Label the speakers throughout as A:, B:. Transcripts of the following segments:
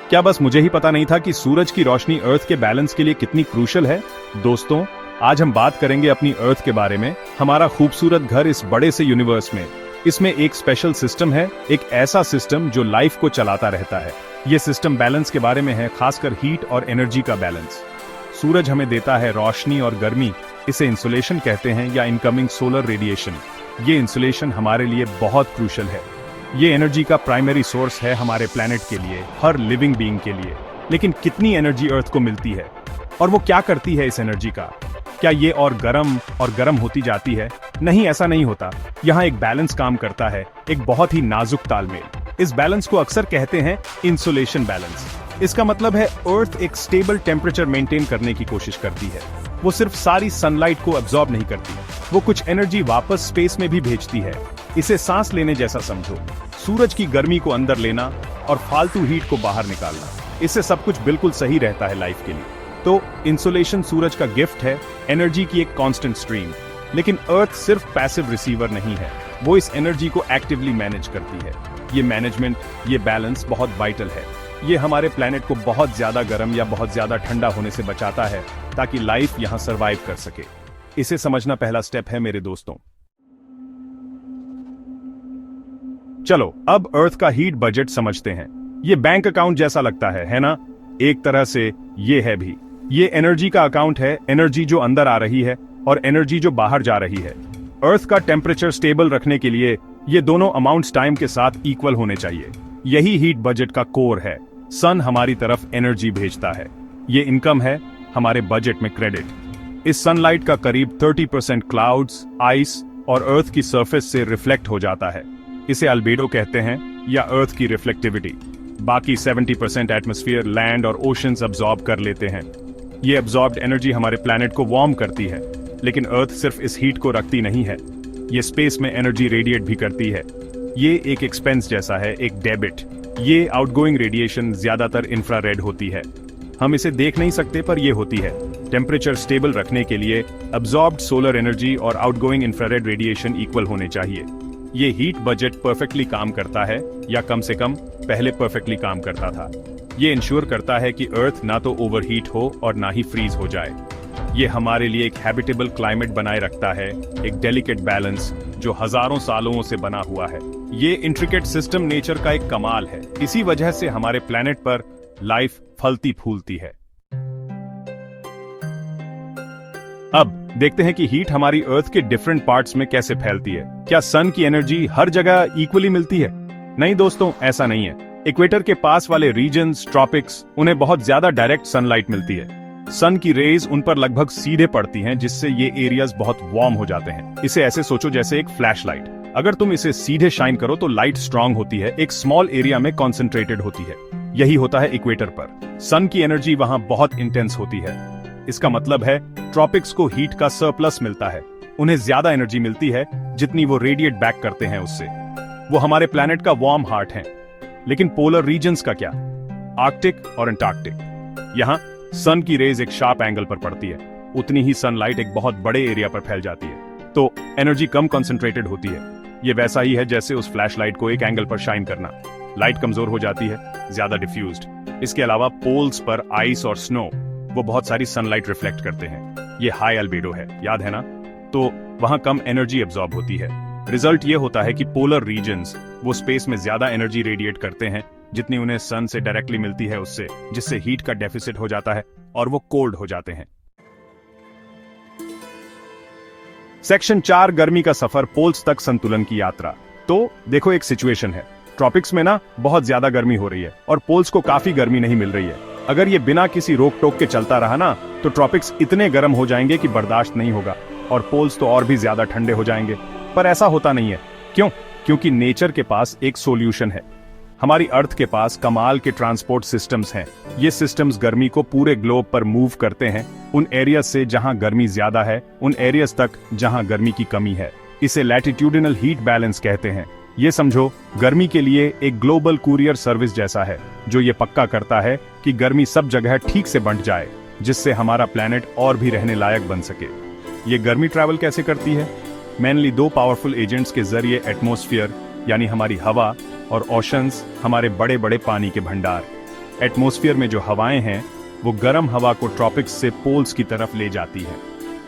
A: क्या बस मुझे ही पता नहीं था कि सूरज की रोशनी अर्थ के बैलेंस के लिए कितनी क्रूशल है? दोस्तों, आज हम बात करेंगे अपनी अर्थ के बारे में, हमारा खूबसूरत घर इस बड़े से यूनिवर्स में। इसमें एक स्पेशल सिस्टम है, एक ऐसा सिस्टम जो लाइफ को चलाता रहता है। ये सिस्टम बैलेंस के बारे में है, खासकर हीट और एनर्जी का बैलेंस। सूरज हमें देता है रोशनी और गर्मी, इसे इंसुलेशन कहते हैं या इनकमिंग सोलर रेडिएशन। ये इंसुलेशन हमारे लिए बहुत क्रूशल है। ये एनर्जी का प्राइमरी सोर्स है हमारे प्लेनेट के लिए, हर लिविंग बीइंग के लिए। लेकिन कितनी एनर्जी अर्थ को मिलती है और वो क्या करती है इस एनर्जी का? क्या ये और गर्म होती जाती है? नहीं, ऐसा नहीं होता। यहाँ एक बैलेंस काम करता है, एक बहुत ही नाजुक तालमेल। इस बैलेंस को अक्सर कहते हैं इंसुलेशन बैलेंस। इसका मतलब है अर्थ एक स्टेबल टेम्परेचर मेंटेन करने की कोशिश करती है। वो सिर्फ सारी सनलाइट को अब्सॉर्ब नहीं करती, वो कुछ एनर्जी वापस स्पेस में भी भेजती है। इसे सांस लेने जैसा समझो, सूरज की गर्मी को अंदर लेना और फालतू हीट को बाहर निकालना। इससे सब कुछ बिल्कुल सही रहता है लाइफ के लिए। तो इंसुलेशन सूरज का गिफ्ट है, एनर्जी की एक कांस्टेंट स्ट्रीम। लेकिन अर्थ सिर्फ पैसिव रिसीवर नहीं है, वो इस एनर्जी को एक्टिवली मैनेज करती है। ये मैनेजमेंट, ये बैलेंस बहुत वाइटल है। ये हमारे प्लेनेट को बहुत ज्यादा गर्म या बहुत ज्यादा ठंडा होने से बचाता है, ताकि लाइफ यहाँ सरवाइव कर सके। इसे समझना पहला स्टेप है मेरे दोस्तों। चलो अब अर्थ का हीट बजट समझते हैं। ये बैंक अकाउंट जैसा लगता है ना? एक तरह से ये है भी। ये एनर्जी का अकाउंट है, एनर्जी जो अंदर आ रही है और एनर्जी जो बाहर जा रही है। अर्थ का टेम्परेचर स्टेबल रखने के लिए ये दोनों अमाउंट्स टाइम के साथ इक्वल होने चाहिए। यही हीट बजट का कोर है। सन हमारी तरफ एनर्जी भेजता है, ये इनकम है, हमारे बजट में क्रेडिट। इस सनलाइट का करीब 30% क्लाउड्स, आइस और अर्थ की सरफेस से रिफ्लेक्ट हो जाता है। इसे अल्बेडो कहते हैं या अर्थ की रिफ्लेक्टिविटी। बाकी 70% एटमॉस्फेयर, लैंड और ओशंस अब्सॉर्ब कर लेते हैं। ये अब्सॉर्ब्ड एनर्जी हमारे प्लैनेट को वार्म करती है। लेकिन अर्थ सिर्फ इस हीट को रखती नहीं है, ये स्पेस में एनर्जी रेडिएट भी करती है। ये एक एक्सपेंस जैसा है, एक डेबिट। ये आउटगोइंग रेडिएशन ज्यादातर इंफ्रारेड होती है। हम इसे देख नहीं सकते, पर ये होती है। टेम्परेचर स्टेबल रखने के लिए अब्सॉर्ब्ड सोलर एनर्जी और आउटगोइंग इंफ्रारेड रेडिएशन इक्वल होने चाहिए। ये हीट बजट परफेक्टली काम करता है, या कम से कम पहले परफेक्टली काम करता था। ये इंश्योर करता है कि अर्थ ना तो ओवरहीट हो और ना ही फ्रीज हो जाए। ये हमारे लिए एक हैबिटेबल क्लाइमेट बनाए रखता है, एक डेलिकेट बैलेंस जो हजारों सालों से बना हुआ है। ये इंट्रिकेट सिस्टम नेचर का एक कमाल है। इसी वजह से हमारे प्लेनेट पर लाइफ फलती फूलती है। अब देखते हैं कि हीट हमारी अर्थ के डिफरेंट पार्ट्स में कैसे फैलती है। क्या सन की एनर्जी हर जगह इक्वली मिलती है? नहीं दोस्तों, ऐसा नहीं है। इक्वेटर के पास वाले रीजन्स, ट्रॉपिक्स, उन्हें बहुत ज्यादा डायरेक्ट सनलाइट मिलती है। सन की रेज उन पर लगभग सीधे पड़ती हैं, जिससे ये एरियाज बहुत वार्म हो जाते हैं। इसे ऐसे सोचो जैसे एक फ्लैश लाइट। अगर तुम इसे सीधे शाइन करो तो लाइट स्ट्रांग होती है, एक स्मॉल एरिया में कॉन्सेंट्रेटेड होती है। यही होता है इक्वेटर पर। सन की एनर्जी वहां बहुत इंटेंस होती है। इसका मतलब है ट्रॉपिक्स को हीट का सरप्लस मिलता है। उन्हें ज्यादा एनर्जी मिलती है जितनी वो रेडिएट बैक करते हैं उससे। वो हमारे प्लेनेट का वार्म हार्ट हैं। लेकिन पोलर रीजन्स का क्या? आर्कटिक और अंटार्कटिक। यहाँ सन की रेज एक शार्प एंगल पर पड़ती है, उतनी ही सनलाइट एक बहुत बड़े एरिया पर फैल जाती है, तो एनर्जी कम कंसंट्रेटेड होती है। ये वैसा ही है जैसे उस फ्लैशलाइट को एक एंगल पर शाइन करना। लाइट कमजोर हो जाती है, ज्यादा डिफ्यूज्ड। इसके अलावा पोल्स पर आइस और स्नो, वो बहुत सारी सनलाइट रिफ्लेक्ट करते हैं। ये हाई अल्बेडो है, याद है ना? तो वहां कम एनर्जी एब्सॉर्ब होती है। रिजल्ट ये होता है कि पोलर रीजन्स वो स्पेस में ज्यादा एनर्जी रेडिएट करते हैं जितनी उन्हें सन से डायरेक्टली मिलती है उससे, जिससे हीट का डेफिसिट हो जाता है और वो कोल्ड हो जाते हैं। सेक्शन 4, गर्मी का सफर, पोल्स तक संतुलन की यात्रा। तो देखो, एक सिचुएशन है। ट्रॉपिक्स में ना बहुत ज्यादा गर्मी हो रही है और पोल्स को काफी गर्मी नहीं मिल रही है। अगर ये बिना किसी रोक टोक के चलता रहा ना, तो ट्रॉपिक्स इतने गर्म हो जाएंगे कि बर्दाश्त नहीं होगा और पोल्स तो और भी ज्यादा ठंडे हो जाएंगे। पर ऐसा होता नहीं है। क्यों? क्योंकि नेचर के पास एक सॉल्यूशन है। हमारी अर्थ के पास कमाल के ट्रांसपोर्ट सिस्टम्स हैं। ये सिस्टम्स गर्मी को पूरे ग्लोब पर मूव करते हैं, उन एरियाज से जहां गर्मी ज्यादा है उन एरियाज तक जहां गर्मी की कमी है। इसे लैटिट्यूडिनल हीट बैलेंस कहते हैं। ये समझो, गर्मी के लिए एक ग्लोबल कुरियर सर्विस जैसा है, जो ये पक्का करता है कि गर्मी सब जगह ठीक से बंट जाए, जिससे हमारा प्लेनेट और भी रहने लायक बन सके। ये गर्मी ट्रैवल कैसे करती है? मेनली 2 पावरफुल एजेंट्स के जरिए। एटमॉस्फेयर यानी हमारी हवा, और ओशंस हमारे बड़े बड़े पानी के भंडार। एटमॉस्फेयर में जो हवाएं हैं वो गर्म हवा को ट्रॉपिक्स से पोल्स की तरफ ले जाती है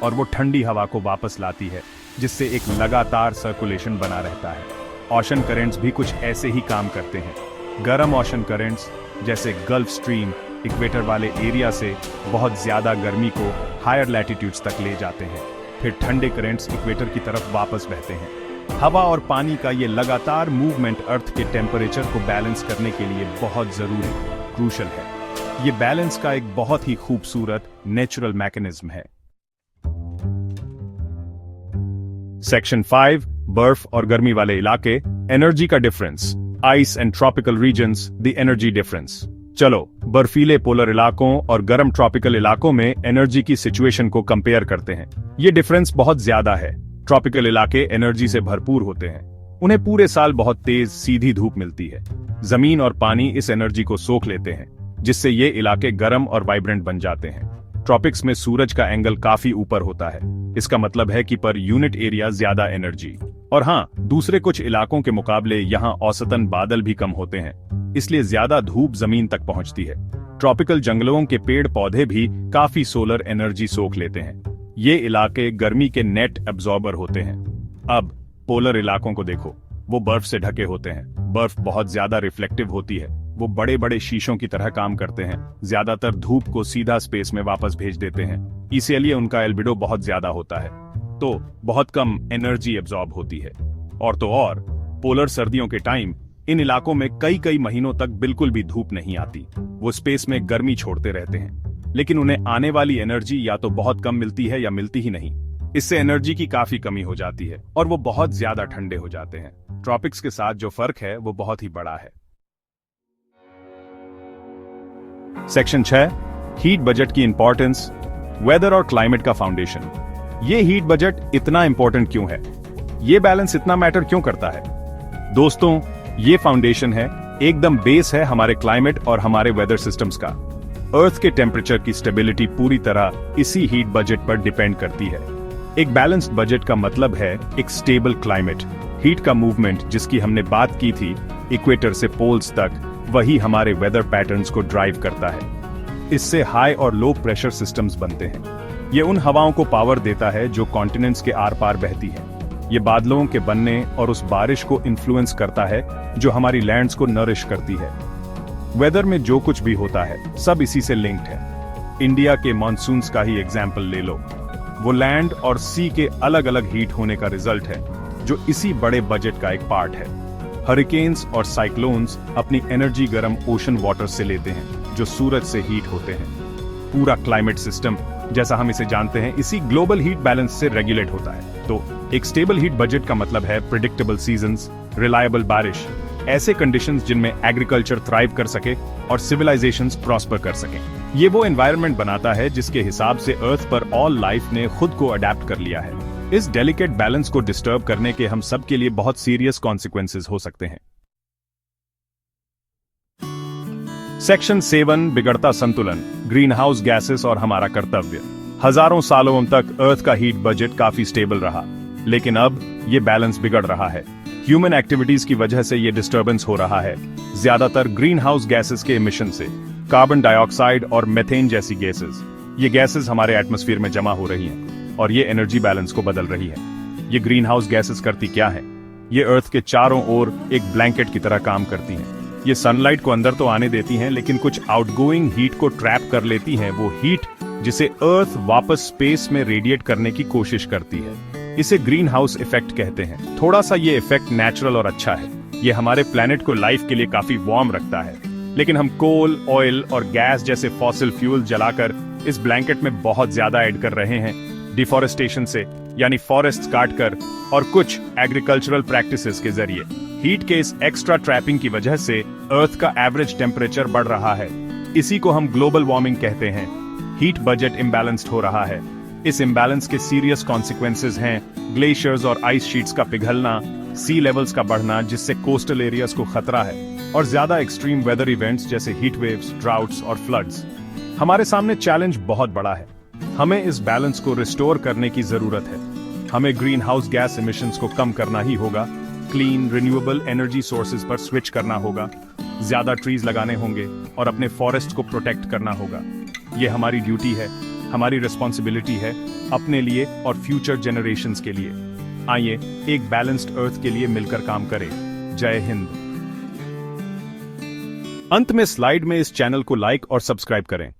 A: और वो ठंडी हवा को वापस लाती है, जिससे एक लगातार सर्कुलेशन बना रहता है। ओशन करंट्स भी कुछ ऐसे ही काम करते हैं। गर्म ओशन करंट्स जैसे गल्फ स्ट्रीम इक्वेटर वाले एरिया से बहुत ज्यादा गर्मी को हायर लैटिट्यूड्स तक ले जाते हैं, फिर ठंडे करंट्स इक्वेटर की तरफ वापस बहते हैं। हवा और पानी का ये लगातार मूवमेंट अर्थ के टेम्परेचर को बैलेंस करने के लिए बहुत जरूरी, क्रूशल है। ये बैलेंस का एक बहुत ही खूबसूरत नेचुरल मैकेनिज्म है। सेक्शन 5, बर्फ और गर्मी वाले इलाके, एनर्जी का difference, ice and tropical regions, the energy difference. चलो बर्फीले पोलर इलाकों और गर्म ट्रॉपिकल इलाकों में एनर्जी की सिचुएशन को कंपेयर करते हैं। ये डिफरेंस बहुत ज्यादा है। ट्रॉपिकल इलाके एनर्जी से भरपूर होते हैं, उन्हें पूरे साल बहुत तेज सीधी धूप मिलती है। जमीन और पानी इस एनर्जी को सोख लेते हैं, जिससे ये इलाके गर्म और वाइब्रेंट बन जाते हैं। ट्रॉपिक्स में सूरज का एंगल काफी ऊपर होता है, इसका मतलब है कि पर यूनिट एरिया ज्यादा एनर्जी। और हाँ, दूसरे कुछ इलाकों के मुकाबले यहाँ औसतन बादल भी कम होते हैं, इसलिए ज्यादा धूप जमीन तक पहुंचती है। ट्रॉपिकल जंगलों के पेड़ पौधे भी काफी सोलर एनर्जी सोख लेते हैं। ये इलाके गर्मी के नेट एब्जॉर्बर होते हैं। अब पोलर इलाकों को देखो, वो बर्फ से ढके होते हैं। बर्फ बहुत ज्यादा रिफ्लेक्टिव होती है, वो बड़े बड़े शीशों की तरह काम करते हैं, ज्यादातर धूप को सीधा स्पेस में वापस भेज देते हैं, इसीलिए उनका एल्बिडो बहुत ज्यादा होता है, तो बहुत कम एनर्जी एब्जॉर्ब होती है। और तो और पोलर सर्दियों के टाइम इन इलाकों में कई कई महीनों तक बिल्कुल भी धूप नहीं आती। वो स्पेस में गर्मी छोड़ते रहते हैं, लेकिन उन्हें आने वाली एनर्जी या तो बहुत कम मिलती है या मिलती ही नहीं। इससे एनर्जी की काफी कमी हो जाती है और वो बहुत ज्यादा ठंडे हो जाते हैं। ट्रॉपिक्स के साथ जो फर्क है वो बहुत ही बड़ा है। सेक्शन 6, हीट बजट की इंपॉर्टेंस, वेदर और क्लाइमेट का फाउंडेशन। ये हीट बजट इतना इंपॉर्टेंट क्यों है? ये बैलेंस इतना मैटर क्यों करता है? दोस्तों, ये फाउंडेशन है, एकदम बेस है हमारे क्लाइमेट और हमारे वेदर सिस्टम्स का। अर्थ के टेम्परेचर की स्टेबिलिटी पूरी तरह इसी हीट बजट पर डिपेंड करती है। एक बैलेंस्ड बजट का मतलब है एक स्टेबल क्लाइमेट। हीट का मूवमेंट जिसकी हमने बात की थी इक्वेटर से पोल्स तक, वही हमारे वेदर पैटर्न्स को ड्राइव करता है। इससे हाई और लो प्रेशर सिस्टम्स बनते हैं। ये उन हवाओं को पावर देता है जो कॉन्टिनेंट्स के आर पार बहती है। ये बादलों के बनने और उस बारिश को इन्फ्लुएंस करता है जो हमारी लैंड्स को नरिश करती है। वेदर में जो कुछ भी होता है सब इसी से लिंक्ड है। इंडिया के मॉनसून्स का ही एग्जाम्पल ले लो, वो लैंड और सी के अलग अलग हीट होने का रिजल्ट है, जो इसी बड़े बजट का एक पार्ट है। हरिकेन्स और साइक्लोन्स अपनी एनर्जी गर्म ओशन वाटर से लेते हैं, जो सूरज से हीट होते हैं। पूरा क्लाइमेट सिस्टम जैसा हम इसे जानते हैं इसी ग्लोबल हीट बैलेंस से रेगुलेट होता है। तो एक स्टेबल हीट बजट का मतलब है प्रिडिक्टेबल सीजन्स, रिलायबल बारिश, ऐसे कंडीशंस जिनमें एग्रीकल्चर थ्राइव कर सके और सिविलाइजेशंस प्रॉस्पर कर सकें। ये वो एनवायरनमेंट बनाता है जिसके हिसाब से अर्थ पर ऑल लाइफ ने खुद को अडेप्ट कर लिया है। इस डेलिकेट बैलेंस को डिस्टर्ब करने के हम सब के लिए बहुत सीरियस कॉन्सिक्वेंसेस हो सकते हैं। सेक्शन 7, बिगड़ता संतुलन, ग्रीन हाउस गैसेस और हमारा कर्तव्य। हजारों सालों तक अर्थ का हीट बजट काफी स्टेबल रहा, लेकिन अब ये बैलेंस बिगड़ रहा है। ह्यूमन एक्टिविटीज की वजह से ये डिस्टर्बेंस हो रहा है, ज्यादातर ग्रीन हाउस गैसेस के इमिशन से। कार्बन डाइऑक्साइड और मेथेन जैसी गैसेस, ये गैसेस हमारे एटमॉस्फेयर में जमा हो रही हैं और ये एनर्जी बैलेंस को बदल रही है। ये ग्रीन हाउस गैसेस करती क्या है? ये अर्थ के चारों ओर एक ब्लैंकेट की तरह काम करती हैं। ये सनलाइट को अंदर तो आने देती हैं, लेकिन कुछ आउटगोइंग हीट को ट्रैप कर लेती हैं, वो हीट जिसे अर्थ वापस स्पेस में रेडिएट करने की कोशिश करती है। इसे ग्रीन हाउस इफेक्ट कहते हैं। थोड़ा सा ये इफेक्ट नेचुरल और अच्छा है, ये हमारे प्लेनेट को लाइफ के लिए काफी वार्म रखता है। लेकिन हम कोल, ऑयल और गैस जैसे फॉसिल फ्यूल जलाकर इस ब्लैंकेट में बहुत ज्यादा ऐड कर रहे हैं। डिफॉरेस्टेशन से, यानी फॉरेस्ट काटकर, और कुछ एग्रीकल्चरल प्रैक्टिसेस के जरिए हीट के इस एक्स्ट्रा ट्रैपिंग की वजह से अर्थ का एवरेज टेम्परेचर बढ़ रहा है। इसी को हम ग्लोबल वार्मिंग कहते हैं। हीट बजट इम्बैलेंस्ड हो रहा है। इस इम्बैलेंस के सीरियस कॉन्सिक्वेंसेस हैं ग्लेशियर्स और आइस शीट्स का पिघलना, सी लेवल्स का बढ़ना जिससे कोस्टल एरियाज को खतरा है, और ज्यादा एक्सट्रीम वेदर इवेंट्स जैसे हीट वेव्स, ड्राउट्स और फ्लड्स। हमारे सामने चैलेंज बहुत बड़ा है। हमें इस बैलेंस को रिस्टोर करने की जरूरत है। हमें ग्रीन हाउस गैस इमिशंस को कम करना ही होगा, क्लीन रिन्यूएबल एनर्जी सोर्सेज पर स्विच करना होगा, ज्यादा ट्रीज लगाने होंगे और अपने फॉरेस्ट को प्रोटेक्ट करना होगा। ये हमारी ड्यूटी है, हमारी रिस्पॉन्सिबिलिटी है अपने लिए और फ्यूचर जनरेशंस के लिए। आइए एक बैलेंस्ड अर्थ के लिए मिलकर काम करें। जय हिंद। अंत में स्लाइड में इस चैनल को लाइक और सब्सक्राइब करें।